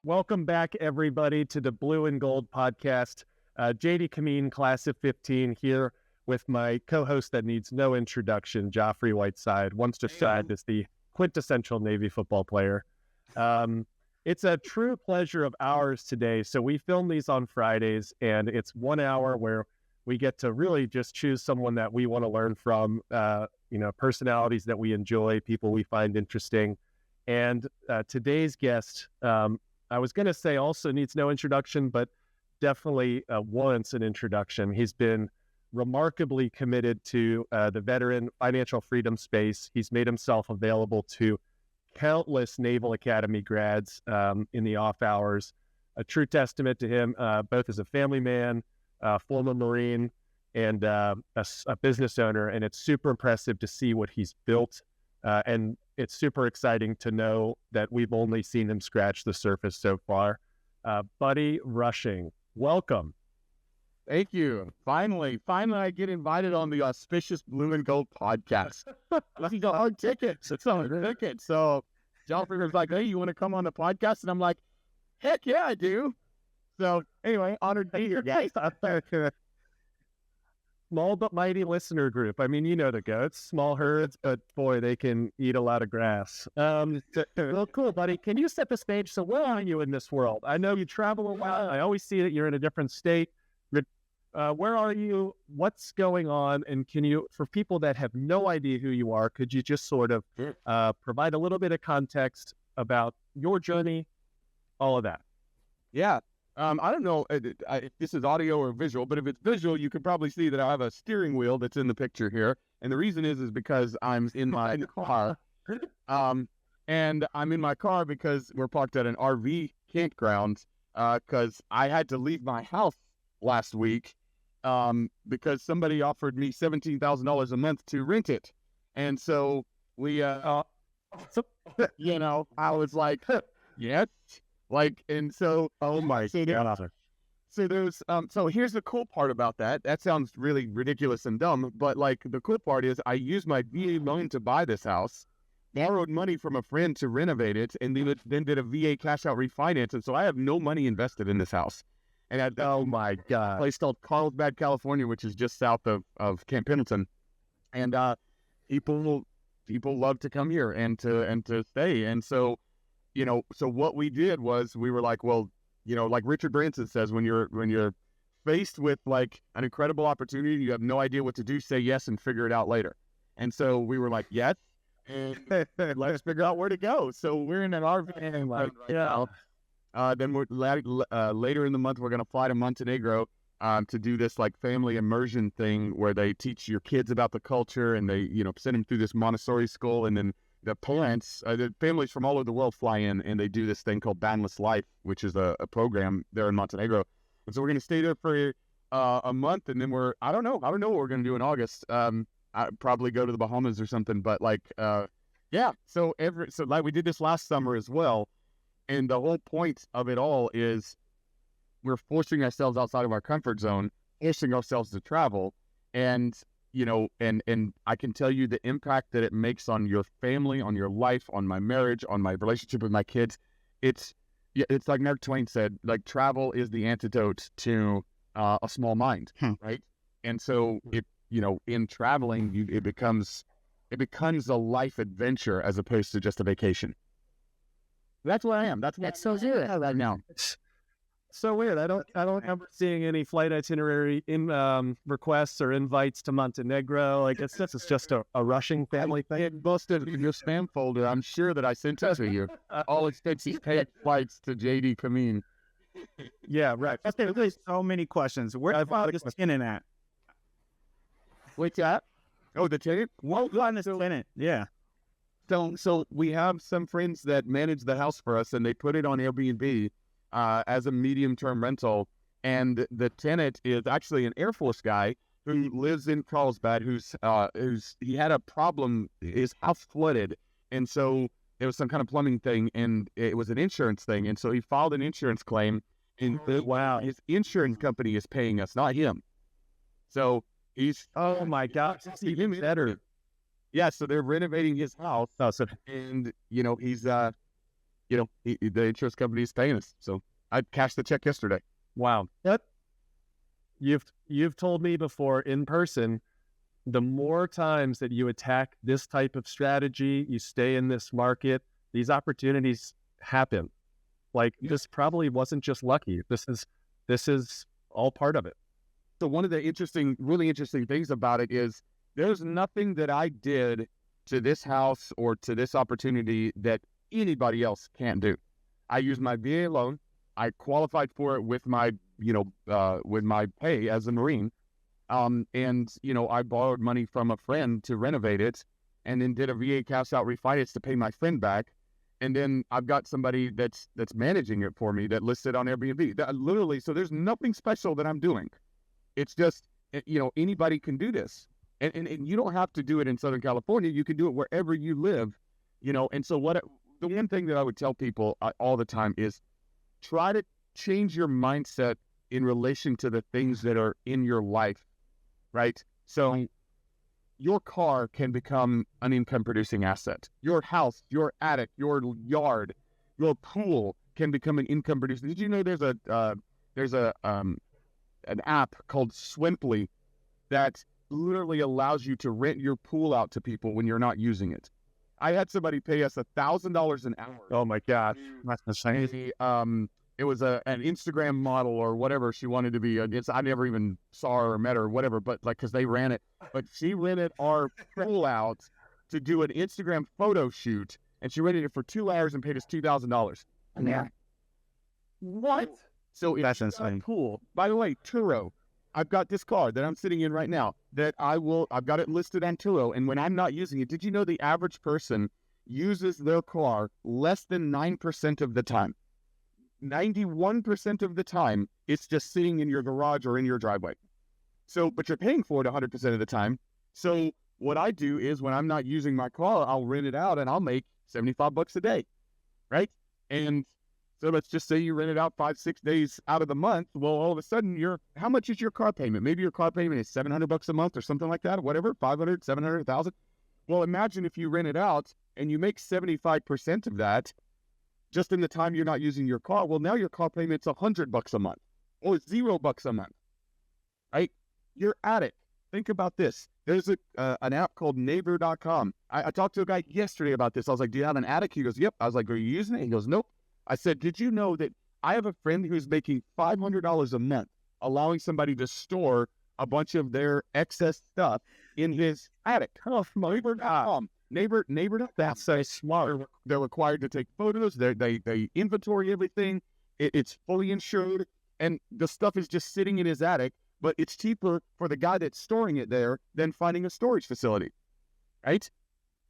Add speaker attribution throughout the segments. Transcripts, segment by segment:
Speaker 1: Welcome back, everybody, to the Blue and Gold podcast. JD Kameen, class of 15, here with my co-host that needs no introduction, Geoffrey Whiteside, once described as the quintessential Navy football player. It's a true pleasure of ours today. So we film these on Fridays, and it's 1 hour where we get to really just choose someone that we want to learn from, personalities that we enjoy, people we find interesting. And today's guest, I was going to say also needs no introduction, but definitely warrants an introduction. He's been remarkably committed to the veteran financial freedom space. He's made himself available to countless Naval Academy grads in the off hours. A true testament to him, both as a family man, former Marine, and a business owner. And it's super impressive to see what he's built. And it's super exciting to know that we've only seen him scratch the surface so far. Buddy Rushing, welcome.
Speaker 2: Thank you. Finally, I get invited on the auspicious Blue and Gold podcast. Let's go on tickets. It's on a ticket. So Geoffrey was like, "Hey, you want to come on the podcast?" And I'm like, "Heck yeah, I do." So anyway, honored to be here, guys.
Speaker 1: Small but mighty listener group. I mean, you know the goats, small herds, but boy, they can eat a lot of grass. Well, cool, buddy. Can you set the stage? So where are you in this world? I know you travel a lot. I always see that you're in a different state. Where are you? What's going on? And can you, for people that have no idea who you are, could you just sort of provide a little bit of context about your journey, all of that?
Speaker 2: Yeah. I don't know if this is audio or visual, but if it's visual, you can probably see that I have a steering wheel that's in the picture here. And the reason is because I'm in my car. And I'm in my car because we're parked at an RV campground because I had to leave my house last week because somebody offered me $17,000 a month to rent it. And so we, I was like, yes. And so,
Speaker 1: oh my God.
Speaker 2: So there's, so here's the cool part about that. That sounds really ridiculous and dumb, but the cool part is I used my VA loan to buy this house, borrowed money from a friend to renovate it, and then did a VA cash out refinance. And so I have no money invested in this house. And at
Speaker 1: oh my God,
Speaker 2: a place called Carlsbad, California, which is just south of Camp Pendleton. And, people love to come here and to stay. And so, so what we did was we were like, well, like Richard Branson says, when you're faced with like an incredible opportunity, you have no idea what to do, say yes and figure it out later. And so we were like, yes, and let's figure out where to go. So we're in an RV right now. Then we're later in the month, we're going to fly to Montenegro to do this like family immersion thing where they teach your kids about the culture and they, send them through this Montessori school, and then the parents, the families from all over the world fly in and they do this thing called Boundless Life, which is a program there in Montenegro. And so we're going to stay there for a month, and then I don't know what we're going to do in August. I'd probably go to the Bahamas or something, but yeah. So we did this last summer as well. And the whole point of it all is we're forcing ourselves outside of our comfort zone, forcing ourselves to travel. And and I can tell you the impact that it makes on your family, on your life, on my marriage, on my relationship with my kids. It's like Mark Twain said, like travel is the antidote to a small mind, right? And so in traveling, it becomes a life adventure as opposed to just a vacation. That's where I am. That's so good right now.
Speaker 1: So weird. I don't remember seeing any flight itinerary in requests or invites to Montenegro. I guess this is just a Rushing family thing.
Speaker 2: It busted in your spam folder. I'm sure that I sent it to you. All expenses paid flights to JD Kameen.
Speaker 1: Yeah, right.
Speaker 3: There's so many questions. Where is this tenant at?
Speaker 2: What's that? Oh, the tenant?
Speaker 3: What on this tenant? Yeah.
Speaker 2: So we have some friends that manage the house for us, and they put it on Airbnb as a medium-term rental. And the tenant is actually an Air Force guy who lives in Carlsbad. He had a problem. His house flooded, and so there was some kind of plumbing thing, and it was an insurance thing. And so he filed an insurance claim. And wow, his insurance company is paying us, not him. So he's
Speaker 1: oh my gosh, it's even better.
Speaker 2: Yeah, so they're renovating his house, and he's the insurance company is paying us. So I cashed the check yesterday.
Speaker 1: Wow. You've told me before in person, the more times that you attack this type of strategy, you stay in this market, these opportunities happen. Like this probably wasn't just lucky. This is all part of it.
Speaker 2: So one of the really interesting things about it is there's nothing that I did to this house or to this opportunity that anybody else can't do. I used my VA loan. I qualified for it with my pay as a Marine. And I borrowed money from a friend to renovate it and then did a VA cash out refinance to pay my friend back. And then I've got somebody that's managing it for me that listed on Airbnb. So there's nothing special that I'm doing. It's just, anybody can do this. And you don't have to do it in Southern California. You can do it wherever you live, And so the one thing that I would tell people all the time is try to change your mindset in relation to the things that are in your life, right? So your car can become an income-producing asset. Your house, your attic, your yard, your pool can become an income-producing. Did you know there's an app called Swimply that literally allows you to rent your pool out to people when you're not using it? I had somebody pay us $1,000 an hour.
Speaker 1: Oh my gosh, that's insane.
Speaker 2: It was an Instagram model or whatever she wanted to be. I never even saw her or met her or whatever, but because they ran it. But she rented our pool out to do an Instagram photo shoot, and she rented it for 2 hours and paid us $2,000.
Speaker 1: Yeah. What?
Speaker 2: So
Speaker 3: That's insane.
Speaker 2: Pool. By the way, Turo. I've got this car that I'm sitting in right now that I've got it listed on Turo, and when I'm not using it, did you know the average person uses their car less than 9% of the time? 91% of the time, it's just sitting in your garage or in your driveway. So, but you're paying for it 100% of the time. So what I do is when I'm not using my car, I'll rent it out and I'll make $75 a day, right? And so let's just say you rent it out 5-6 days out of the month. Well, all of a sudden, how much is your car payment? Maybe your car payment is $700 a month or something like that, or whatever, 500, 700, 1,000. Well, imagine if you rent it out and you make 75% of that just in the time you're not using your car. Well, now your car payment's $100 a month or $0 a month, right? You're at it. Think about this. There's an app called neighbor.com. I talked to a guy yesterday about this. I was like, do you have an attic? He goes, yep. I was like, are you using it? He goes, nope. I said, did you know that I have a friend who's making $500 a month, allowing somebody to store a bunch of their excess stuff in his attic? Oh, neighbor.com. Neighbor, that's so smart. They're required to take photos. They inventory everything. It's fully insured, and the stuff is just sitting in his attic. But it's cheaper for the guy that's storing it there than finding a storage facility, right?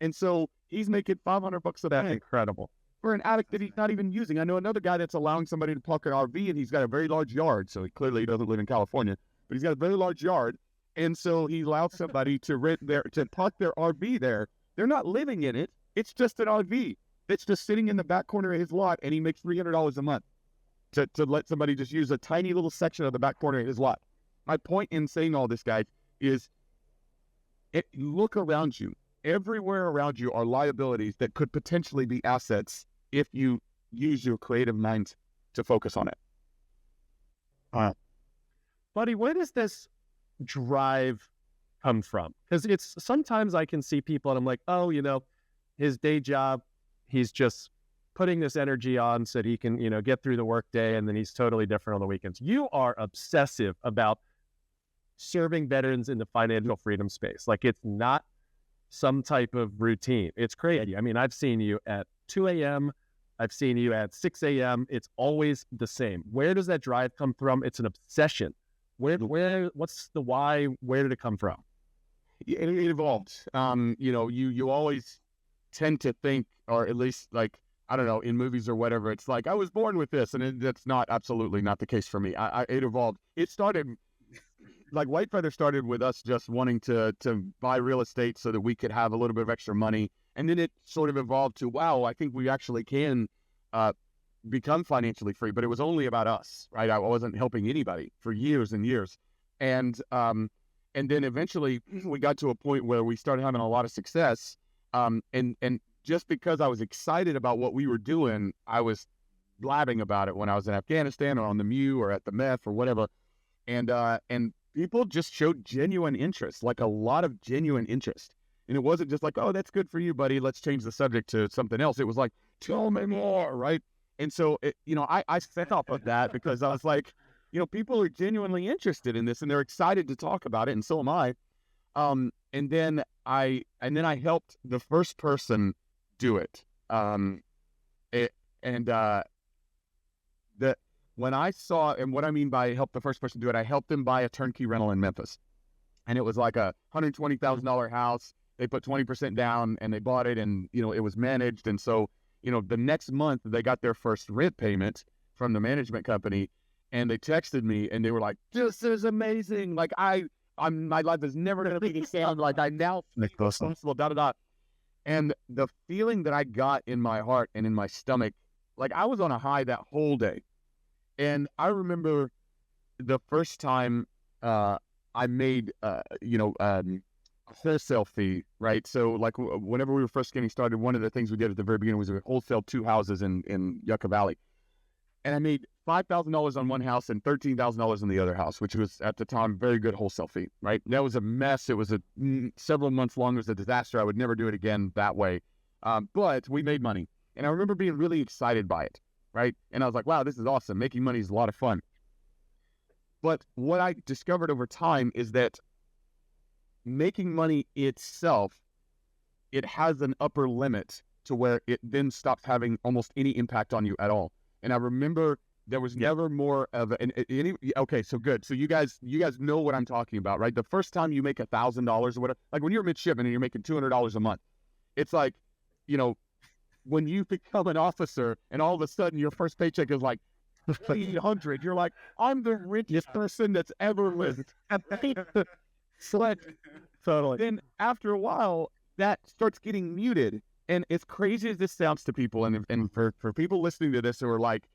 Speaker 2: And so he's making $500 a day.
Speaker 1: Incredible.
Speaker 2: For an attic that he's not even using. I know another guy that's allowing somebody to park an RV, and he's got a very large yard. So he clearly doesn't live in California, but he's got a very large yard, and so he allows somebody to park their RV there. They're not living in it. It's just an RV. It's just sitting in the back corner of his lot, and he makes $300 a month to let somebody just use a tiny little section of the back corner of his lot. My point in saying all this, guys, is look around you. Everywhere around you are liabilities that could potentially be assets if you use your creative mind to focus on it.
Speaker 1: Buddy, where does this drive come from? Because it's sometimes I can see people and I'm like, oh, his day job, he's just putting this energy on so that he can, get through the workday, and then he's totally different on the weekends. You are obsessive about serving veterans in the financial freedom space. Like, it's not some type of routine. It's crazy. I mean, I've seen you at 2 a.m. I've seen you at 6 a.m. It's always the same. Where does that drive come from? It's an obsession. What's the why? Where did it come from?
Speaker 2: It evolved. You always tend to think, or at least like, I don't know, in movies or whatever, it's like, I was born with this, and that's absolutely not the case for me. It evolved. It started, like White Feather started with us just wanting to buy real estate so that we could have a little bit of extra money. And then it sort of evolved to, wow, I think we actually can become financially free. But it was only about us, right? I wasn't helping anybody for years and years. And then eventually we got to a point where we started having a lot of success. And just because I was excited about what we were doing, I was blabbing about it when I was in Afghanistan or on the MEU or at the MEF or whatever. And people just showed genuine interest, like a lot of genuine interest. And it wasn't just like, oh, that's good for you, buddy. Let's change the subject to something else. It was like, tell me more, right? And so, I set off of that because I was like, people are genuinely interested in this and they're excited to talk about it. And so am I. And then I helped the first person do it. When I saw, and what I mean by help the first person do it, I helped them buy a turnkey rental in Memphis. And it was like a $120,000 house. They put 20% down and they bought it, and, it was managed. And so, the next month they got their first rent payment from the management company, and they texted me and they were like, this is amazing. Like my life is never going to be the same. Like I now feel responsible, And the feeling that I got in my heart and in my stomach, like I was on a high that whole day. And I remember the first time I made, a wholesale fee, right? So like whenever we were first getting started, one of the things we did at the very beginning was we wholesale 2 houses in Yucca Valley. And I made $5,000 on one house and $13,000 on the other house, which was at the time very good wholesale fee, right? That was a mess. It was several months long. It was a disaster. I would never do it again that way. But we made money. And I remember being really excited by it, right? And I was like, wow, this is awesome. Making money is a lot of fun. But what I discovered over time is that making money itself, it has an upper limit to where it then stops having almost any impact on you at all. And I remember there was never more of okay, so good. So you guys know what I'm talking about, right? The first time you make $1,000 or whatever, like when you're midshipman and you're making $200 a month, it's like, when you become an officer and all of a sudden your first paycheck is like 800, you're like, I'm the richest person that's ever lived. Totally. Then after a while, that starts getting muted. And as crazy as this sounds to people, and for people listening to this who are like,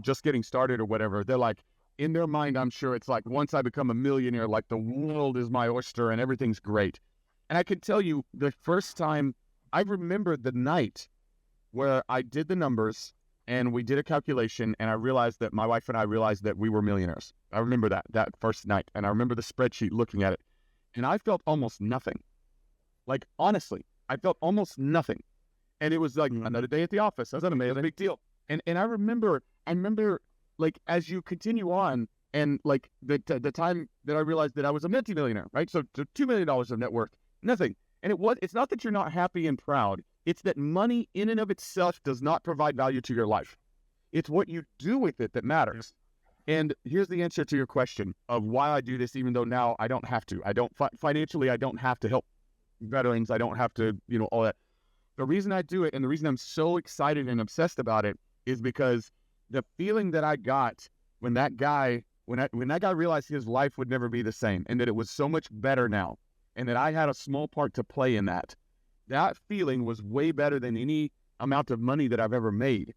Speaker 2: just getting started or whatever, they're like, in their mind, I'm sure it's like, once I become a millionaire, like the world is my oyster and everything's great. And I can tell you the first time, I remember the night where I did the numbers and we did a calculation, and I realized that my wife and I realized that we were millionaires. I remember that first night, and I remember the spreadsheet looking at it, and I felt almost nothing. Like, honestly, I felt almost nothing. And it was like another day at the office. That's not a big deal. And I remember like as you continue on, and like the time that I realized that I was a multi-millionaire, right? So $2 million of net worth, nothing. And it's not that you're not happy and proud. It's that money in and of itself does not provide value to your life. It's what you do with it that matters. And here's the answer to your question of why I do this, even though now I don't have to. I don't financially, I don't have to help veterans. I don't have to, all that. The reason I do it, and the reason I'm so excited and obsessed about it, is because the feeling that I got when that guy realized his life would never be the same, and that it was so much better now, and that I had a small part to play in that feeling was way better than any amount of money that I've ever made.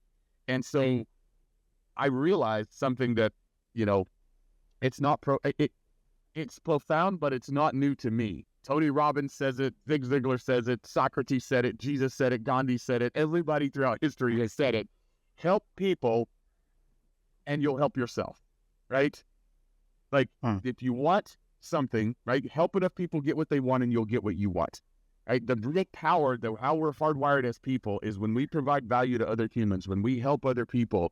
Speaker 2: And so I realized something that, it's not it's profound, but it's not new to me. Tony Robbins says it, Zig Ziglar says it, Socrates said it, Jesus said it, Gandhi said it, everybody throughout history has said it. Help people and you'll help yourself, right? Like, if you want something, right, help enough people get what they want and you'll get what you want, right? The real power, how we're hardwired as people, is when we provide value to other humans, when we help other people,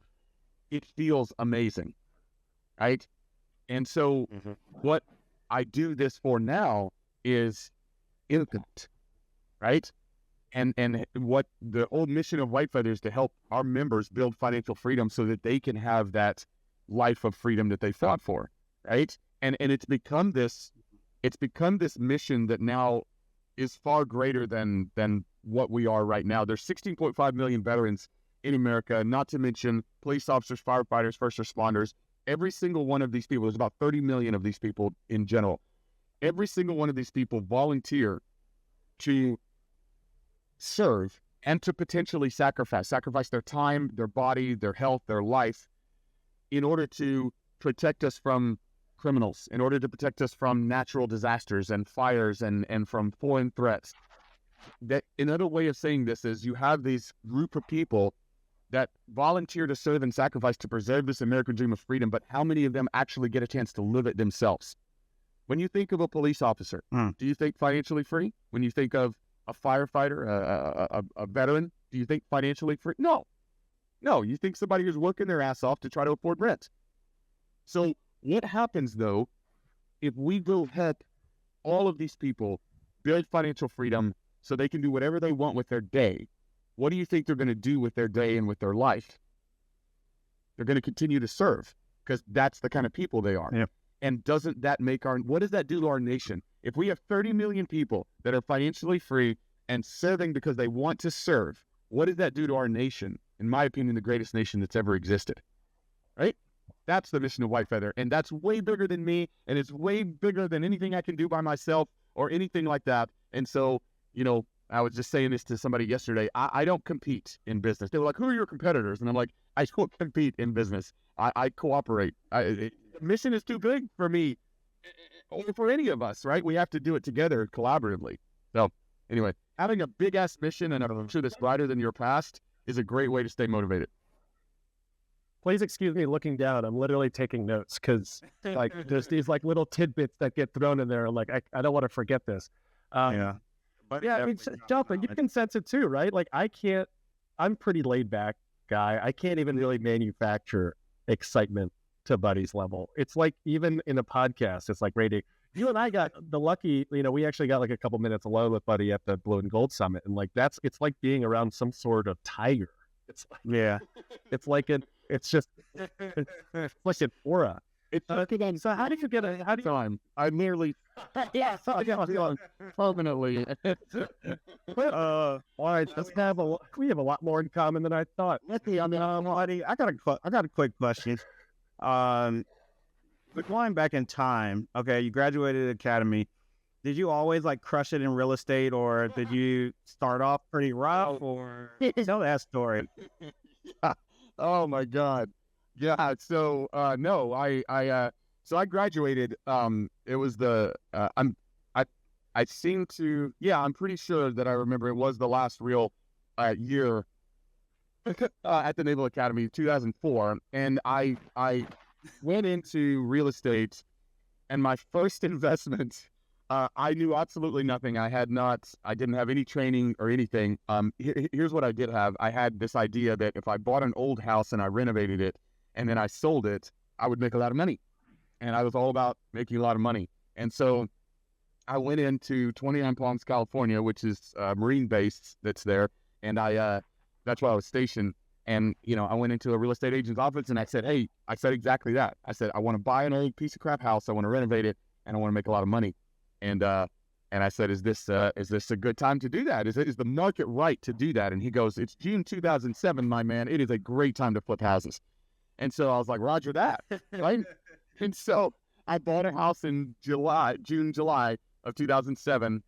Speaker 2: it feels amazing, right? And so what I do this for now is impact, right? And what the whole mission of White Feather is to help our members build financial freedom so that they can have that life of freedom that they fought for, right? And it's become this mission that now is far greater than what we are right now. There's 16.5 million veterans in America, not to mention police officers, firefighters, first responders. Every single one of these people, there's about 30 million of these people in general. Every single one of these people volunteer to serve and to potentially sacrifice their time, their body, their health, their life in order to protect us from criminals, in order to protect us from natural disasters and fires and from foreign threats. that another way of saying this is you have these group of people that volunteer to serve and sacrifice to preserve this American dream of freedom, but how many of them actually get a chance to live it themselves? When you think of a police officer, do you think financially free? When you think of a firefighter, a veteran, do you think financially free? No. No, you think somebody who's working their ass off to try to afford rent. So what happens, though, if we will help all of these people build financial freedom so they can do whatever they want with their day? What do you think they're going to do with their day and with their life? They're going to continue to serve because that's the kind of people they are.
Speaker 3: Yeah.
Speaker 2: And doesn't that make what does that do to our nation? If we have 30 million people that are financially free and serving because they want to serve, what does that do to our nation? In my opinion, the greatest nation that's ever existed, right? That's the mission of White Feather. And that's way bigger than me. And it's way bigger than anything I can do by myself or anything like that. And so, I was just saying this to somebody yesterday. I don't compete in business. They were like, who are your competitors? And I'm like, I don't compete in business. I cooperate. The mission is too big for me or for any of us, right? We have to do it together collaboratively. So anyway, having a big ass mission and a future that's brighter than your past is a great way to stay motivated.
Speaker 1: Please excuse me looking down. I'm literally taking notes because there's these little tidbits that get thrown in there. I don't want to forget this.
Speaker 3: Yeah.
Speaker 1: But yeah, I mean, Jonathan, you can sense it too, right? I'm pretty laid back guy. I can't even really manufacture excitement to Buddy's level. It's like even in a podcast, it's like Brady, you and I got the lucky, we actually got a couple minutes alone with Buddy at the Blue and Gold Summit. And it's like being around some sort of tiger. It's like,
Speaker 3: yeah,
Speaker 1: it's like it's like an aura. So how do you get
Speaker 2: time? I merely permanently.
Speaker 1: All right, we have a lot more in common than I thought.
Speaker 3: Buddy, I got a quick question. But going back in time, okay, you graduated academy. Did you always crush it in real estate, or did you start off pretty rough? Or tell that story.
Speaker 2: Oh my God. Yeah. So no, so I graduated. It was I seem to, I'm pretty sure that I remember it was the last real year at the Naval Academy, 2004, and I went into real estate, and my first investment, I knew absolutely nothing. I didn't have any training or anything. Here's what I did have. I had this idea that if I bought an old house and I renovated it and then I sold it, I would make a lot of money. And I was all about making a lot of money. And so I went into 29 Palms, California, which is a Marine base that's there. And that's where I was stationed. And, I went into a real estate agent's office and I said exactly that. I said, I want to buy an old piece of crap house. I want to renovate it and I want to make a lot of money. And I said, is this a good time to do that? Is the market right to do that? And he goes, it's June 2007, my man. It is a great time to flip houses. And so I was like, Roger that, right? And so I bought a house in June, July of 2007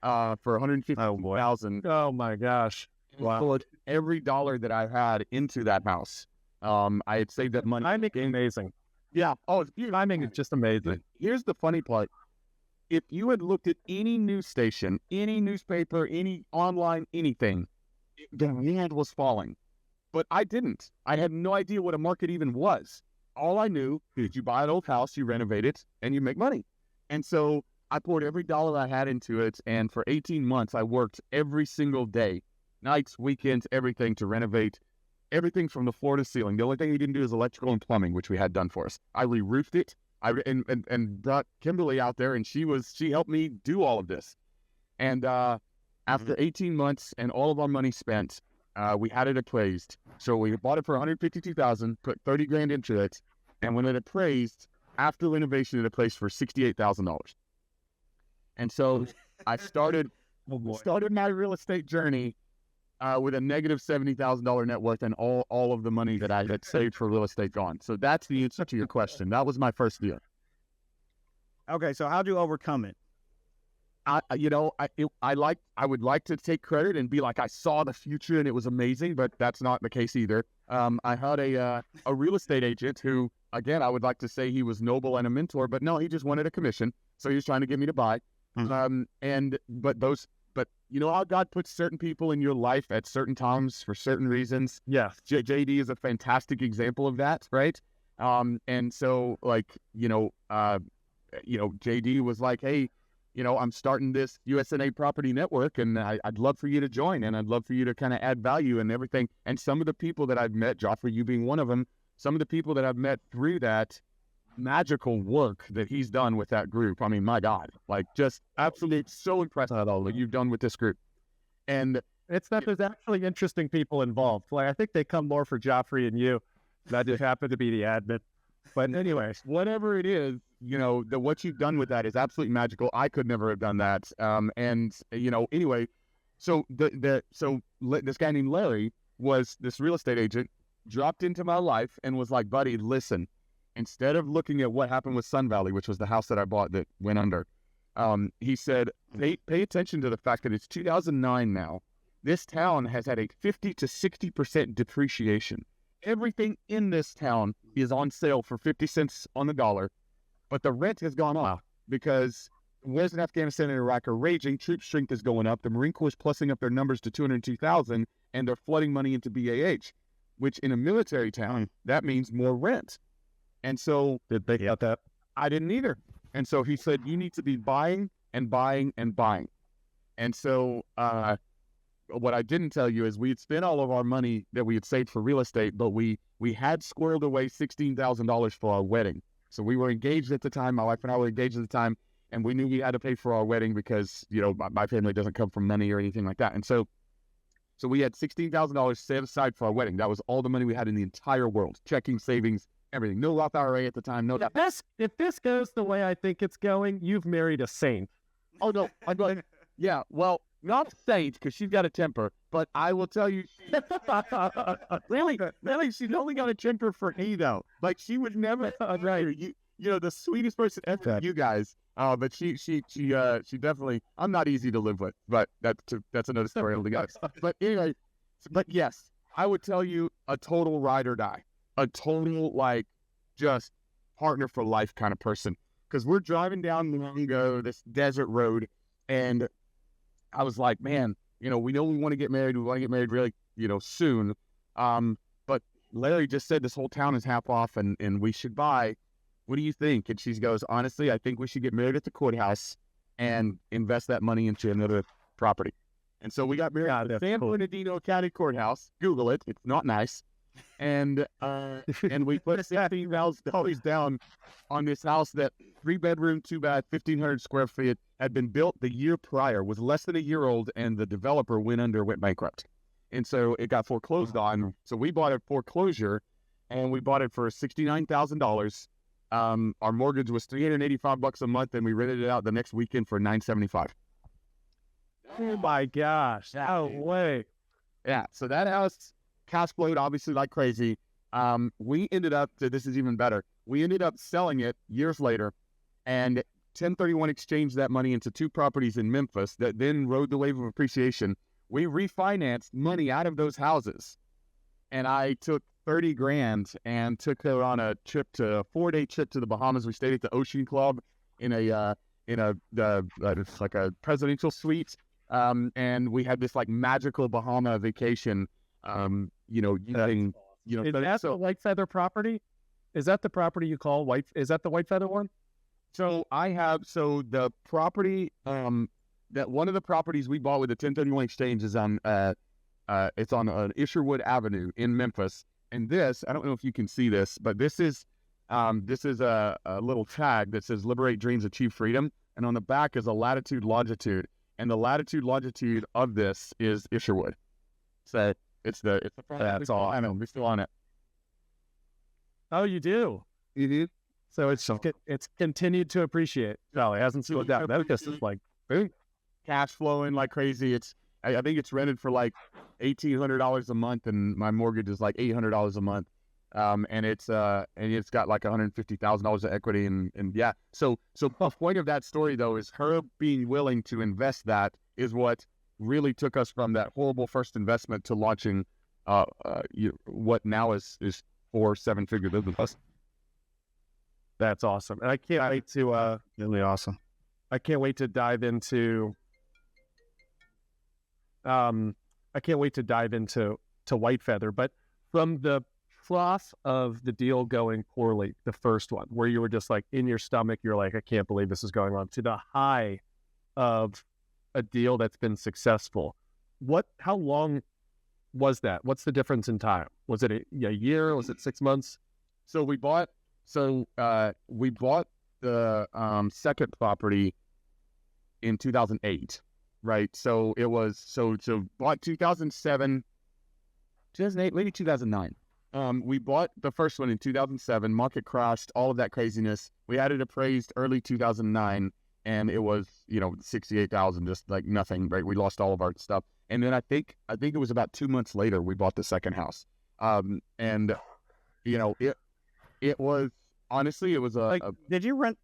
Speaker 2: for $150,000.
Speaker 1: Oh my gosh.
Speaker 2: Wow. Put every dollar that I had into that house. I had saved that money.
Speaker 1: Timing amazing.
Speaker 2: Yeah. Oh,
Speaker 1: timing is just amazing.
Speaker 2: Here's the funny part. If you had looked at any news station, any newspaper, any online, anything, the land was falling. But I didn't. I had no idea what a market even was. All I knew is you buy an old house, you renovate it, and you make money. And so I poured every dollar I had into it, and for 18 months, I worked every single day, nights, weekends, everything to renovate everything from the floor to ceiling. The only thing we didn't do is electrical and plumbing, which we had done for us. I re-roofed it. And brought Kimberly out there, and she helped me do all of this. And after 18 months and all of our money spent, we had it appraised. So we bought it for $152,000, put $30,000 into it, and when it appraised, after renovation, it appraised for $68,000. And so I started my real estate journey with a negative $70,000 net worth and all of the money that I had saved for real estate gone. So that's the answer to your question. That was my first year.
Speaker 3: Okay, so how'd you overcome it?
Speaker 2: I would like to take credit and be like, I saw the future and it was amazing, but that's not the case either. I had a real estate agent who, again, I would like to say he was noble and a mentor, but no, he just wanted a commission. So he was trying to get me to buy. But you know how God puts certain people in your life at certain times for certain reasons?
Speaker 1: Yes.
Speaker 2: JD is a fantastic example of that, right? And so like, JD was like, hey, I'm starting this USNA property network and I'd love for you to join and I'd love for you to kind of add value and everything. And some of the people that I've met, Geoffrey, you being one of them, some of the people that I've met through that magical work that he's done with that group. I mean, my God, like just absolutely so impressed at all that you've done with this group. And
Speaker 1: it's that there's actually interesting people involved. Like, I think they come more for Geoffrey and you. That just happened to be the admin. But anyway,
Speaker 2: whatever it is, what you've done with that is absolutely magical. I could never have done that. Anyway, so this guy named Larry was this real estate agent, dropped into my life and was like, buddy, listen, instead of looking at what happened with Sun Valley, which was the house that I bought that went under, he said, pay attention to the fact that it's 2009 now. This town has had a 50 to 60% depreciation. Everything in this town is on sale for 50 cents on the dollar, but the rent has gone up because wars in Afghanistan and Iraq are raging. Troop strength is going up. The Marine Corps is plussing up their numbers to 202,000, and they're flooding money into BAH, which in a military town, that means more rent. And so
Speaker 1: did they get that?
Speaker 2: I didn't either. And so he said, you need to be buying and buying and buying. And so what I didn't tell you is we had spent all of our money that we had saved for real estate, but we had squirreled away $16,000 for our wedding. So we were engaged at the time. My wife and I were engaged at the time, and we knew we had to pay for our wedding because, my family doesn't come from money or anything like that. And so we had $16,000 set aside for our wedding. That was all the money we had in the entire world, checking, savings, everything. No Roth IRA at the time. No.
Speaker 1: If this goes the way I think it's going, you've married a saint.
Speaker 2: Oh, no. I'm like, yeah, well, not a saint because she's got a temper, but I will tell you, really, she's only got a temper for me, though. Like, she would never, right, the sweetest person ever, you guys. But she definitely, I'm not easy to live with, but that's another story altogether. But anyway, but yes, I would tell you a total ride or die, a total, like, just partner for life kind of person. Because we're driving down Longo, this desert road, and I was like, man, we know we want to get married. We want to get married really, soon. But Larry just said this whole town is half off and we should buy. What do you think? And she goes, honestly, I think we should get married at the courthouse and invest that money into another property. And so we got married at the San Bernardino County Courthouse. Google it. It's not nice. And we put $16,000 down on this house that 3-bedroom, 2-bath, 1,500 square feet had been built the year prior, was less than a year old, and the developer went bankrupt. And so it got foreclosed on. So we bought it foreclosure, and we bought it for $69,000. Our mortgage was $385 a month, and we rented it out the next weekend for $975.
Speaker 1: Oh my gosh! No way!
Speaker 2: Yeah. So that house cash flowed obviously like crazy. We ended up, this is even better. We ended up selling it years later, and 1031 exchanged that money into 2 properties in Memphis that then rode the wave of appreciation. We refinanced money out of those houses, and I took $30,000 and took her on a 4-day trip to the Bahamas. We stayed at the Ocean Club in it's like a presidential suite, and we had this like magical Bahama vacation. Using
Speaker 1: is that the White Feather property? Is that the property you call White? Is that the White Feather one?
Speaker 2: So the property that one of the properties we bought with the 1031 exchange is on it's on Isherwood Avenue in Memphis. And this, I don't know if you can see this, but this is a little tag that says "Liberate Dreams, Achieve Freedom," and on the back is a latitude, longitude, and the latitude, longitude of this is Isherwood. So it's the
Speaker 1: that's all.
Speaker 2: I know we're still on it.
Speaker 1: Oh, you do.
Speaker 2: Mm-hmm.
Speaker 1: So it's continued to appreciate. No, it hasn't slowed down. That just is like boom,
Speaker 2: cash flowing like crazy. I think it's rented for like $1,800 a month, and my mortgage is like $800 a month. And it's got like $150,000 of equity, and yeah. So the point of that story though is her being willing to invest that is what really took us from that horrible first investment to launching what now is 4-7-figure business.
Speaker 1: That's awesome, and I can't wait to
Speaker 3: really awesome.
Speaker 1: I can't wait to dive into I can't wait to dive into White Feather. But from the trough of the deal going poorly, the first one, where you were just like in your stomach, you're like, I can't believe this is going on, to the high of a deal that's been successful. How long was that? What's the difference in time? Was it a year? Was it 6 months?
Speaker 2: So we bought the second property in 2008, right? So it was so bought 2007, maybe 2009. We bought the first one in 2007. Market crashed, all of that craziness. We had it appraised early 2009, and it was 68,000, just like nothing, right? We lost all of our stuff, and then I think it was about 2 months later we bought the second house. And it was honestly, it was
Speaker 3: did you rent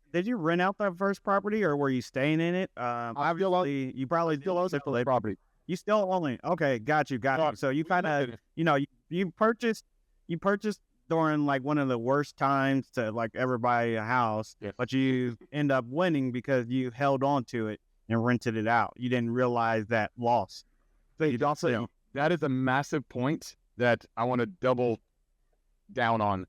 Speaker 3: out that first property, or were you staying in it? Obviously, you probably still own the property. You still own it. Okay, got you. So you kind of, you purchased during like one of the worst times to like ever buy a house,
Speaker 2: yes.
Speaker 3: But you end up winning because you held on to it and rented it out. You didn't realize that loss.
Speaker 2: So that is a massive point that I want to double down on.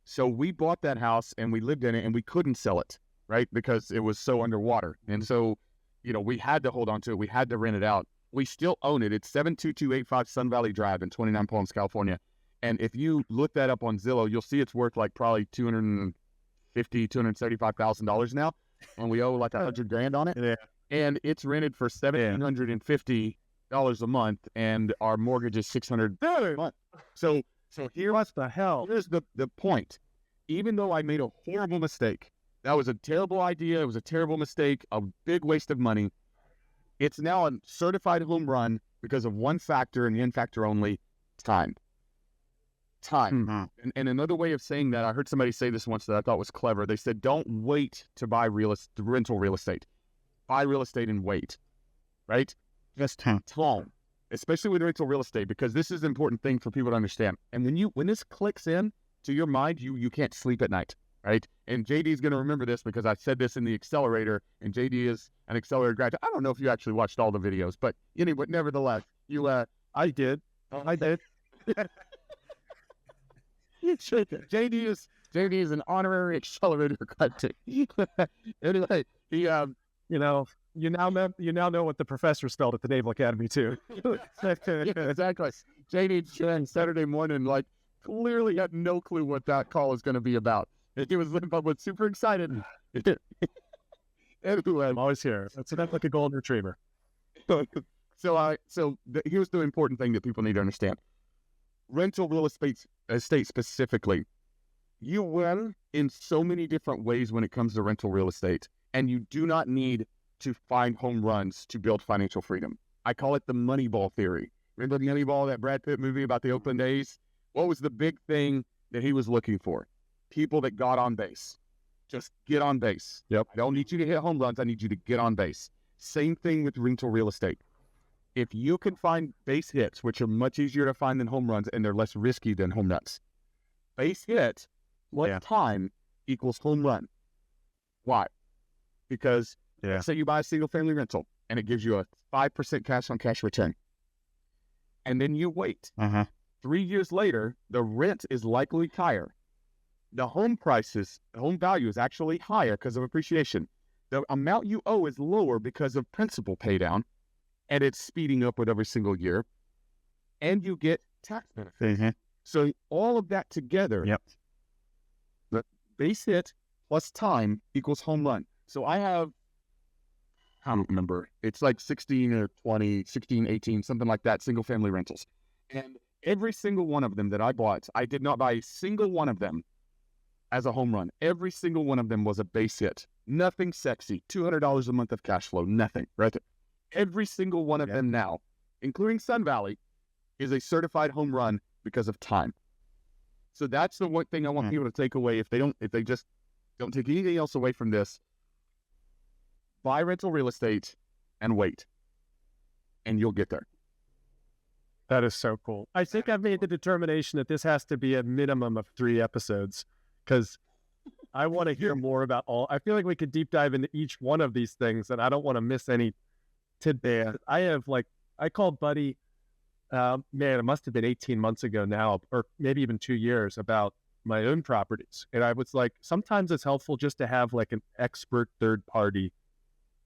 Speaker 2: So we bought that house and we lived in it and we couldn't sell it, right? Because it was so underwater. And so, we had to hold on to it. We had to rent it out. We still own it. It's 72285 Sun Valley Drive in 29 Palms, California. And if you look that up on Zillow, you'll see it's worth like probably $275,000 now. And we owe like $100,000 on it.
Speaker 3: Yeah.
Speaker 2: And it's rented for $1,750 a month. And our mortgage is $600 a month. So here,
Speaker 1: What the hell?
Speaker 2: here's the point. Even though I made a horrible mistake, that was a terrible idea. It was a terrible mistake, a big waste of money. It's now a certified home run because of one factor and one factor only: time.
Speaker 3: Mm-hmm.
Speaker 2: And another way of saying that, I heard somebody say this once that I thought was clever. They said, don't wait to buy rental real estate. Buy real estate and wait, right?
Speaker 3: Just time.
Speaker 2: Especially with rental real estate, because this is an important thing for people to understand. And when this clicks in to your mind, you can't sleep at night, right? And JD is going to remember this because I said this in the accelerator, and JD is an accelerator graduate. I don't know if you actually watched all the videos, but nevertheless,
Speaker 1: I did. I did.
Speaker 2: JD is an honorary accelerator graduate. Anyway, he
Speaker 1: You now know what the professor spelled at the Naval Academy too.
Speaker 2: exactly. JD on Saturday morning, like, clearly had no clue what that call is going to be about. He was super excited. Anyway,
Speaker 1: I'm always here. That's like a golden retriever.
Speaker 2: Here's the important thing that people need to understand. Rental real estate specifically, you win in so many different ways when it comes to rental real estate, and you do not need to find home runs to build financial freedom. I call it the Moneyball theory. Remember the Moneyball, that Brad Pitt movie about the Oakland A's? What was the big thing that he was looking for? People that got on base. Just get on base.
Speaker 1: Yep.
Speaker 2: I don't need you to hit home runs. I need you to get on base. Same thing with rental real estate. If you can find base hits, which are much easier to find than home runs, and they're less risky than home runs. Base hit plus time equals home run. Why? Because say you buy a single family rental and it gives you a 5% cash on cash return. And then you wait. 3 years later, the rent is likely higher. The home value is actually higher because of appreciation. The amount you owe is lower because of principal pay down, and it's speeding up with every single year. And you get tax benefits. So all of that together, the base hit plus time equals home run. So I don't remember. It's like 16 or 20, 16, 18, something like that, single family rentals. And every single one of them that I bought, I did not buy a single one of them as a home run. Every single one of them was a base hit. Nothing sexy. $200 a month of cash flow. Nothing. Right? Every single one of them now, including Sun Valley, is a certified home run because of time. So that's the one thing I want people to take away. If they just don't take anything else away from this, buy rental real estate and wait, and you'll get there.
Speaker 1: That is so cool. I think I've made the determination that this has to be a minimum of 3 episodes because I want to hear more about all. I feel like we could deep dive into each one of these things, and I don't want to miss any tidbit. I have like I called Buddy, man, it must have been 18 months ago now, or maybe even 2 years, about my own properties. And I was like, sometimes it's helpful just to have like an expert third party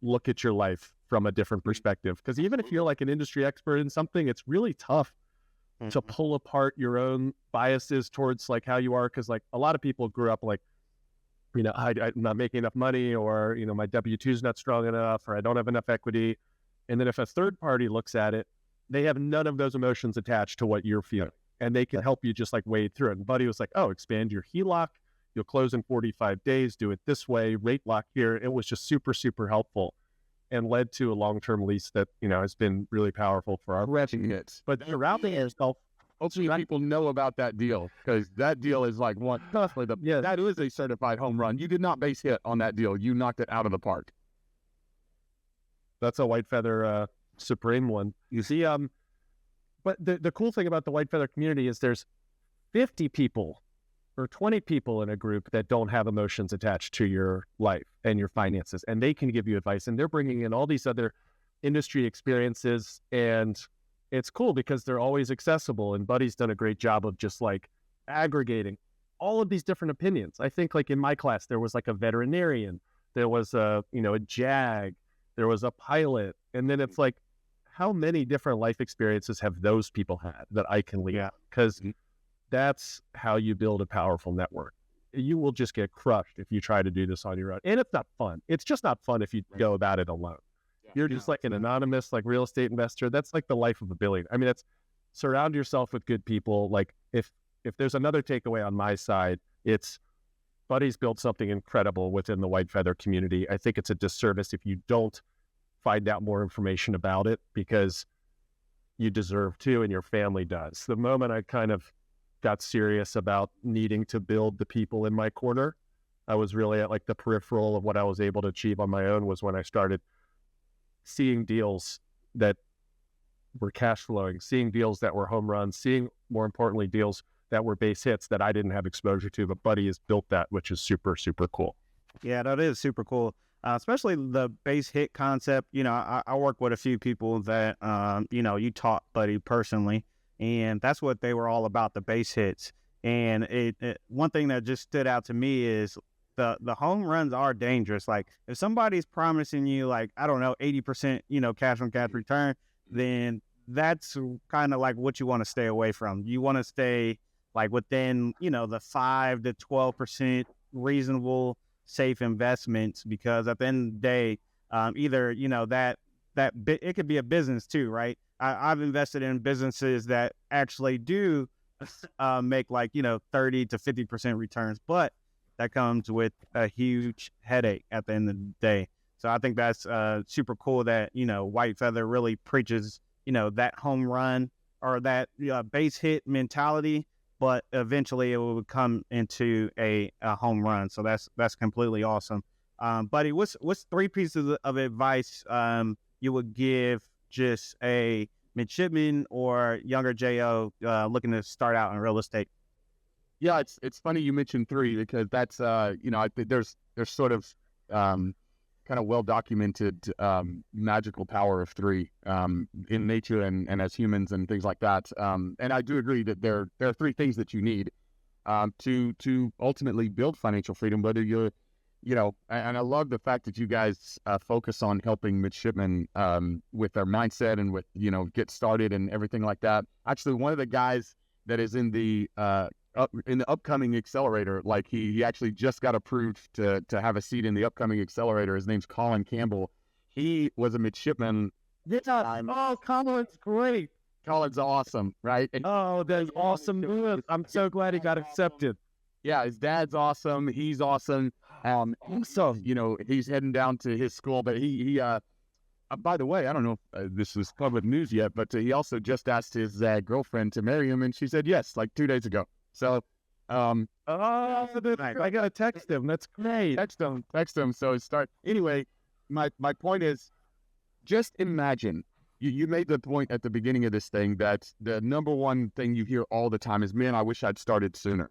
Speaker 1: look at your life from a different perspective. Because even if you're like an industry expert in something, it's really tough to pull apart your own biases towards like how you are. Because like a lot of people grew up like, you know, I'm not making enough money, or, you know, my W-2 is not strong enough, or I don't have enough equity. And then if a third party looks at it, they have none of those emotions attached to what you're feeling. And they can help you just like wade through it. And Buddy was like, oh, expand your HELOC. You'll close in 45 days. Do it this way. Rate lock here. It was just super, super helpful and led to a long-term lease that, you know, has been really powerful for our
Speaker 2: hits.
Speaker 1: But surrounding yourself,
Speaker 2: hopefully people know about that deal, because that deal is like one. That is a certified home run. You did not base hit on that deal. You knocked it out of the park.
Speaker 1: That's a White Feather supreme one. You see, but the cool thing about the White Feather community is there's 50 people or 20 people in a group that don't have emotions attached to your life and your finances, and they can give you advice, and they're bringing in all these other industry experiences, and it's cool because they're always accessible. And Buddy's done a great job of just like aggregating all of these different opinions. I think like in my class, there was like a veterinarian, there was a, you know, a JAG, there was a pilot. And then it's like, how many different life experiences have those people had that I can lean on? Because that's how you build a powerful network. You will just get crushed if you try to do this on your own. And it's not fun. It's just not fun if you go about it alone. You're just like an anonymous, like real estate investor. That's like the life of a billionaire. I mean, surround yourself with good people. Like if there's another takeaway on my side, it's Buddy's built something incredible within the White Feather community. I think it's a disservice if you don't find out more information about it, because you deserve to, and your family does. The moment I kind of got serious about needing to build the people in my corner, I was really at like the peripheral of what I was able to achieve on my own, was when I started seeing deals that were cash flowing, seeing deals that were home runs, seeing, more importantly, deals that were base hits that I didn't have exposure to, but Buddy has built that, which is super, super cool.
Speaker 3: Yeah, that is super cool. Especially the base hit concept. You know, I work with a few people that, you know, you taught Buddy personally, and that's what they were all about, the base hits. And one thing that just stood out to me is the home runs are dangerous. Like if somebody's promising you like, I don't know, 80%, you know, cash on cash return, then that's kind of like what you want to stay away from. You want to stay like within, you know, the 5 to 12% reasonable, safe investments, because at the end of the day, either, you know, it could be a business too, right? I've invested in businesses that actually do make like, you know, 30 to 50% returns, but that comes with a huge headache at the end of the day. So I think that's super cool that, you know, White Feather really preaches, you know, that home run or that base hit mentality, but eventually it will come into a home run. So that's completely awesome. Buddy, what's 3 pieces of advice you would give just a midshipman or younger JO looking to start out in real estate?
Speaker 2: Yeah, it's funny you mentioned 3, because that's you know, I think there's sort of kind of well documented magical power of 3 in nature and as humans and things like that. And I do agree that there are 3 things that you need to ultimately build financial freedom. Whether you're, you know, and I love the fact that you guys focus on helping midshipmen with their mindset and with, you know, get started and everything like that. Actually, one of the guys that is in the upcoming accelerator, like he actually just got approved to have a seat in the upcoming accelerator. His name's Colin Campbell. He was a midshipman.
Speaker 1: Oh, Colin's great.
Speaker 2: Colin's awesome, right? And
Speaker 1: that's awesome. I'm so glad he got accepted.
Speaker 2: Yeah, his dad's awesome. He's awesome. So, you know, he's heading down to his school, but he by the way, I don't know if this is public news yet, but he also just asked his girlfriend to marry him, and she said yes, like 2 days ago. So, I
Speaker 1: gotta text him. That's great.
Speaker 2: Text him. So anyway, my point is, just imagine, you made the point at the beginning of this thing that the number one thing you hear all the time is, man, I wish I'd started sooner.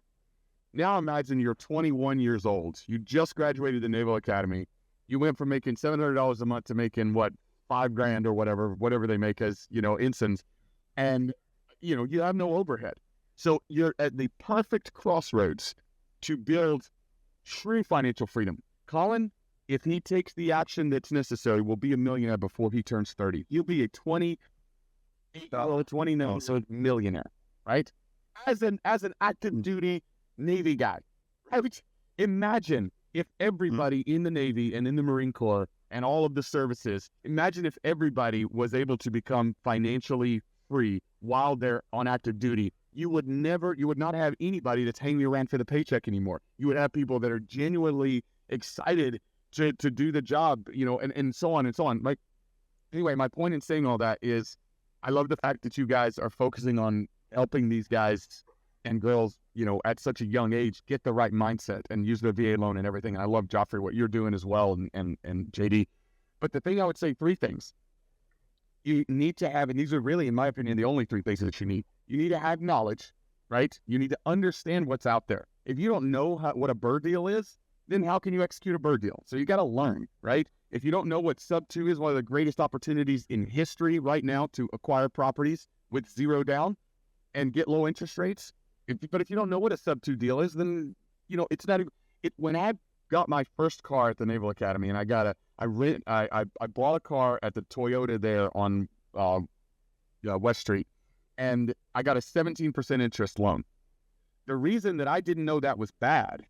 Speaker 2: Now imagine you're 21 years old. You just graduated the Naval Academy. You went from making $700 a month to making, what, $5,000 or whatever they make as, ensigns. And, you have no overhead. So you're at the perfect crossroads to build true financial freedom. Colin, if he takes the action that's necessary, will be a millionaire before he turns 30. He'll be a 29 millionaire, right? As an active duty Navy guy. Right? Imagine if everybody in the Navy and in the Marine Corps and all of the services, imagine if everybody was able to become financially free while they're on active duty. You would not have anybody that's hanging around for the paycheck anymore. You would have people that are genuinely excited to do the job, and so on and so on. Anyway, my point in saying all that is I love the fact that you guys are focusing on helping these guys and girls, at such a young age, get the right mindset and use their VA loan and everything. And I love, Geoffrey, what you're doing as well, and JD. But the thing I would say, 3 things. You need to have, and these are really, in my opinion, the only 3 things that you need. You need to have knowledge, right? You need to understand what's out there. If you don't know what a bird deal is, then how can you execute a bird deal? So you got to learn, right? If you don't know what sub 2 is, one of the greatest opportunities in history right now to acquire properties with 0 down and get low interest rates. But if you don't know what a sub 2 deal is, then, it's not. When I got my first car at the Naval Academy, and I bought a car at the Toyota there on West Street, and I got a 17% interest loan. The reason that I didn't know that was bad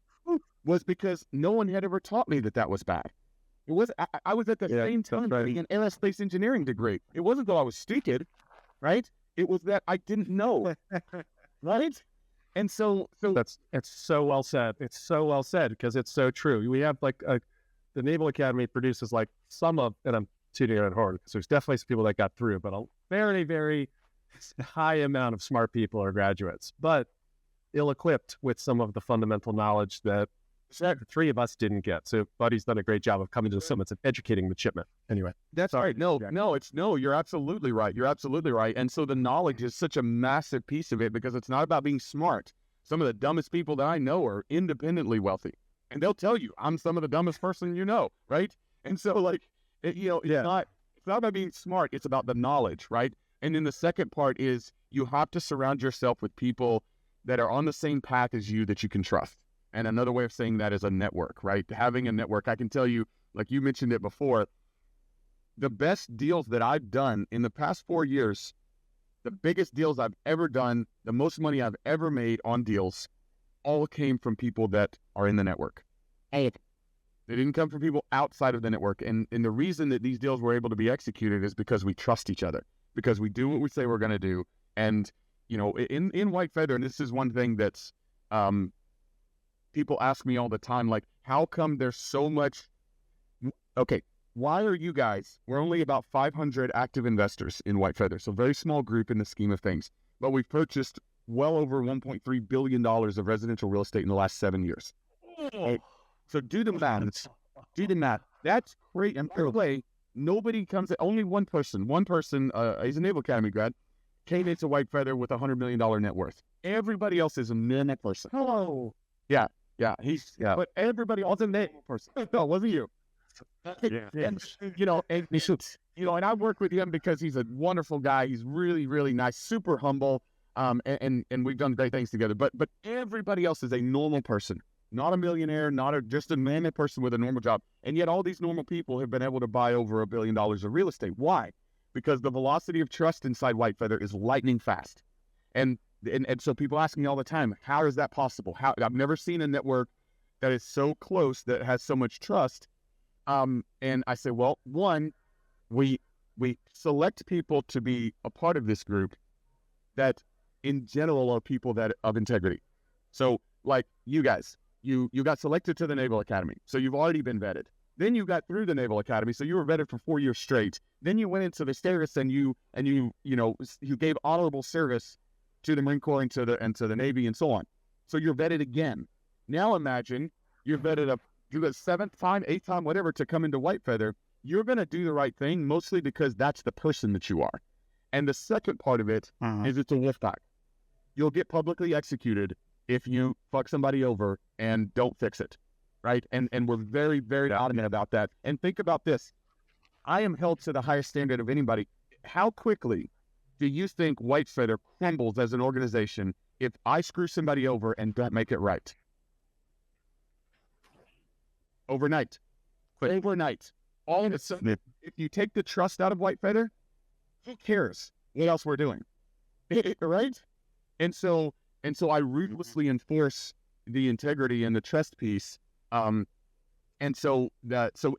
Speaker 2: was because no one had ever taught me that was bad. It was I was at the same time getting an aerospace engineering degree. It wasn't that I was stupid, right? It was that I didn't know, right? And so
Speaker 1: it's so well said. It's so well said because it's so true. We have the Naval Academy produces some of, and I'm tooting it hard because there's definitely some people that got through, but a very, very high amount of smart people are graduates, but ill-equipped with some of the fundamental knowledge that 3 of us didn't get. So Buddy's done a great job of coming to the summits and educating midshipmen. Anyway.
Speaker 2: That's right. No, you're absolutely right. You're absolutely right. And so the knowledge is such a massive piece of it because it's not about being smart. Some of the dumbest people that I know are independently wealthy. And they'll tell you, I'm some of the dumbest person right? And so it's not about being smart. It's about the knowledge, right? And then the second part is you have to surround yourself with people that are on the same path as you that you can trust. And another way of saying that is a network, right? Having a network. I can tell you, like you mentioned it before, the best deals that I've done in the past 4 years, the biggest deals I've ever done, the most money I've ever made on deals, all came from people that are in the network. They didn't come from people outside of the network. And the reason that these deals were able to be executed is because we trust each other, because we do what we say we're going to do. And, in White Feather, and this is one thing that's, people ask me all the time, how come there's so much? Okay, why are you guys? We're only about 500 active investors in White Feather, so very small group in the scheme of things. But we've purchased well over $1.3 billion of residential real estate in the last 7 years. Right? So do the math. Do the math. That's great. And by the way, nobody comes. Only one person. He's a Naval Academy grad. Came into White Feather with $100 million net worth. Everybody else is a millionaire person.
Speaker 1: Oh,
Speaker 2: yeah. But everybody else is a naval person. No, it wasn't you. And I work with him because he's a wonderful guy. He's really, really nice, super humble, and we've done great things together. But everybody else is a normal person, not a millionaire, just a normal person with a normal job. And yet all these normal people have been able to buy over $1 billion of real estate. Why? Because the velocity of trust inside White Feather is lightning fast. And so people ask me all the time, how is that possible? I've never seen a network that is so close, that has so much trust. And I say, well, one, we select people to be a part of this group that in general are people that of integrity. So like you guys, you got selected to the Naval Academy. So you've already been vetted. Then you got through the Naval Academy. So you were vetted for 4 years straight. Then you went into the service and you gave honorable service to the Marine Corps and to the Navy and so on. So you're vetted again. Now imagine you're vetted you got 7th time, 8th time, whatever, to come into White Feather. You're going to do the right thing, mostly because that's the person that you are. And the second part of it is it's a wolf pack. You'll get publicly executed if you fuck somebody over and don't fix it, right? And we're very, very adamant about that. And think about this. I am held to the highest standard of anybody. How quickly do you think Whitefeather crumbles as an organization if I screw somebody over and don't make it right? Overnight. Overnight. All of a sudden, if you take the trust out of Whitefeather, who cares what else we're doing? Right? And so I ruthlessly enforce the integrity and the trust piece. So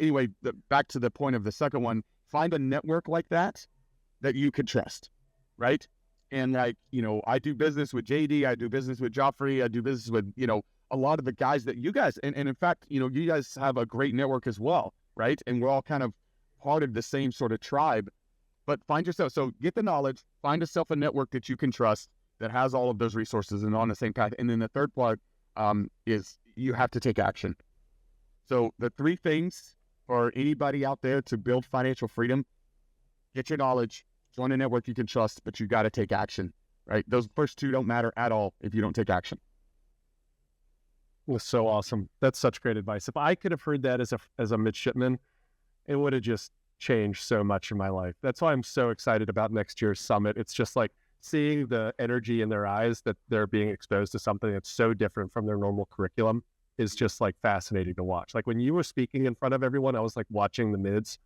Speaker 2: anyway, back to the point of the second one, find a network like that you could trust, right? And I do business with JD, I do business with Geoffrey, I do business with, a lot of the guys that you guys, and in fact, you guys have a great network as well, right? And we're all kind of part of the same sort of tribe, but find yourself, so get the knowledge, find yourself a network that you can trust that has all of those resources and on the same path. And then the third part is you have to take action. So the three things for anybody out there to build financial freedom: get your knowledge, join a network you can trust, but you got to take action, right? Those first two don't matter at all if you don't take action.
Speaker 1: Was so awesome. That's such great advice. If I could have heard that as a midshipman, it would have just changed so much in my life. That's why I'm so excited about next year's summit. It's just like seeing the energy in their eyes that they're being exposed to something that's so different from their normal curriculum is just like fascinating to watch. Like when you were speaking in front of everyone, I was like watching the mids,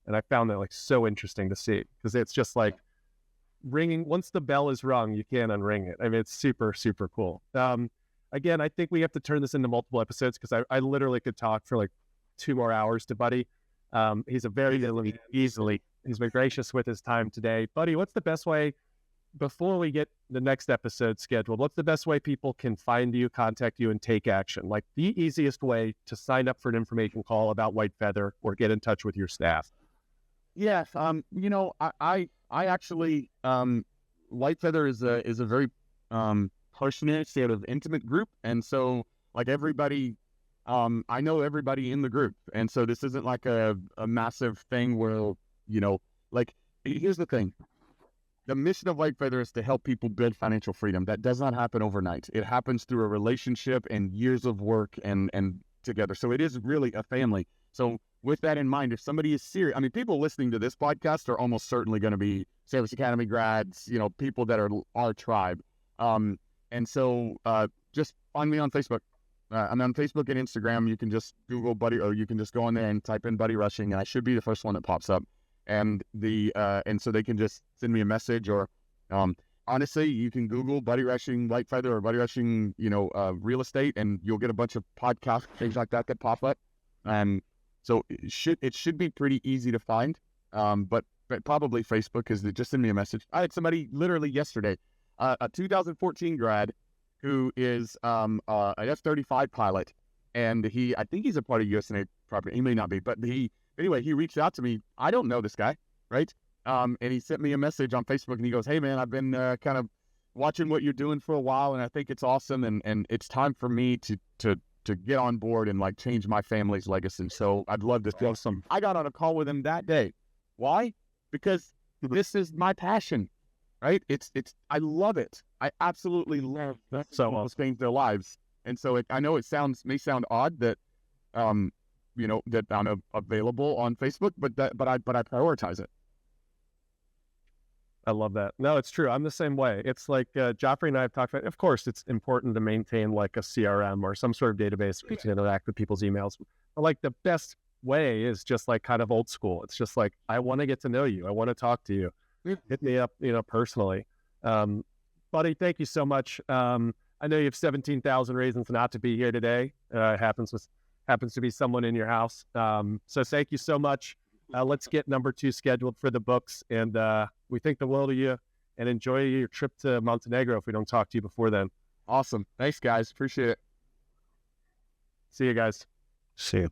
Speaker 1: and I found that like so interesting to see, because it's just like ringing. Once the bell is rung, you can't unring it. I mean, it's super, super cool. Again, I think we have to turn this into multiple episodes, because I literally could talk for like 2 more hours to Buddy. He's a very he's been gracious with his time today. Buddy, what's the best way, before we get the next episode scheduled, what's the best way people can find you, contact you, and take action? Like the easiest way to sign up for an information call about Whitefeather or get in touch with your staff.
Speaker 2: Yes. I actually, Whitefeather is a very close-knit, sort of intimate group. And so like everybody, I know everybody in the group. And so this isn't like a massive thing where, like, here's the thing. The mission of Whitefeather is to help people build financial freedom. That does not happen overnight. It happens through a relationship and years of work and together. So it is really a family. So with that in mind, if somebody is serious, I mean, people listening to this podcast are almost certainly going to be Service Academy grads, people that are our tribe. And so just find me on Facebook. I'm on Facebook and Instagram. You can just Google Buddy, or you can just go on there and type in Buddy Rushing, and I should be the first one that pops up. And so they can just send me a message, or honestly, you can Google Buddy Rushing Whitefeather or Buddy Rushing, real estate, and you'll get a bunch of podcasts, things like that pop up. So it should be pretty easy to find. But probably Facebook, is just send me a message. I had somebody literally yesterday, a 2014 grad who is an F-35 pilot, and I think he's a part of USNA property. He may not be, but anyway, he reached out to me. I don't know this guy, right? And he sent me a message on Facebook, and he goes, "Hey man, I've been kind of watching what you're doing for a while, and I think it's awesome, and it's time for me to get on board and like change my family's legacy. So I'd love to do some." I got on a call with him that day. Why? Because this is my passion, right? I love it. I absolutely love that. So people change their lives. And so I know it may sound odd that, that I'm available on Facebook, but I prioritize it.
Speaker 1: I love that. No, it's true. I'm the same way. It's like Geoffrey and I have talked about, of course, it's important to maintain like a CRM or some sort of database where you can interact with people's emails. But like the best way is just like kind of old school. It's just like, I want to get to know you. I want to talk to you. Hit me up, personally. Buddy, thank you so much. I know you have 17,000 reasons not to be here today. It happens to be someone in your house. So thank you so much. Let's get number 2 scheduled for the books. And we think the world of you, and enjoy your trip to Montenegro if we don't talk to you before then.
Speaker 2: Awesome. Thanks, guys. Appreciate it.
Speaker 1: See you guys.
Speaker 3: See you.